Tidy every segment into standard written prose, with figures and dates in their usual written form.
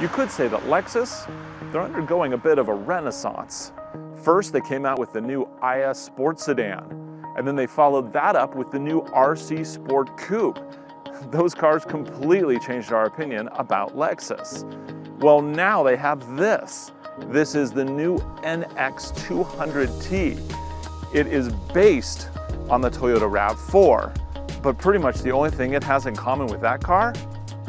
You could say that Lexus, they're undergoing a bit of a renaissance. First, they came out with the new IS Sport Sedan, and then they followed that up with the new RC Sport Coupe. Those cars completely changed our opinion about Lexus. Well, now they have this. This is the new NX200T. It is based on the Toyota RAV4, but pretty much the only thing it has in common with that car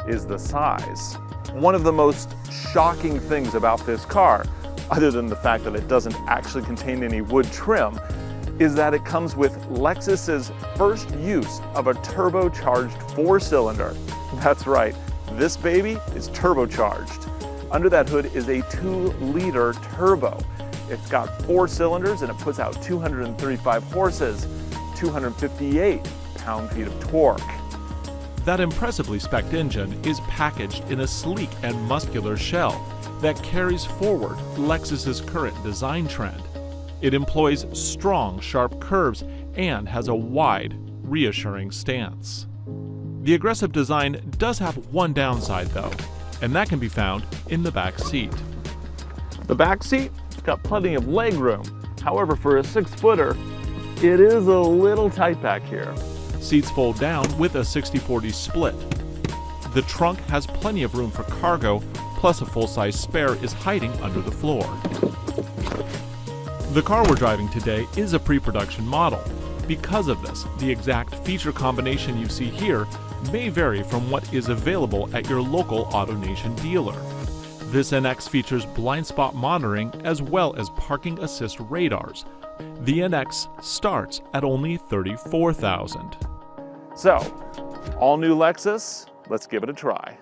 is the size. One of the most shocking things about this car, other than the fact that it doesn't actually contain any wood trim, is that it comes with Lexus's first use of a turbocharged 4-cylinder. That's right, this baby is turbocharged. Under that hood is a 2-liter turbo. It's got 4 cylinders and it puts out 235 horses, 258 pound-feet of torque. That impressively spec'd engine is packaged in a sleek and muscular shell that carries forward Lexus's current design trend. It employs strong, sharp curves and has a wide, reassuring stance. The aggressive design does have one downside though, and that can be found in the back seat. The back seat, it's got plenty of leg room. However, for a 6-footer, it is a little tight back here. Seats fold down with a 60-40 split. The trunk has plenty of room for cargo, plus a full-size spare is hiding under the floor. The car we're driving today is a pre-production model. Because of this, the exact feature combination you see here may vary from what is available at your local AutoNation dealer. This NX features blind spot monitoring as well as parking assist radars. The NX starts at only $34,000. So, all new Lexus, let's give it a try.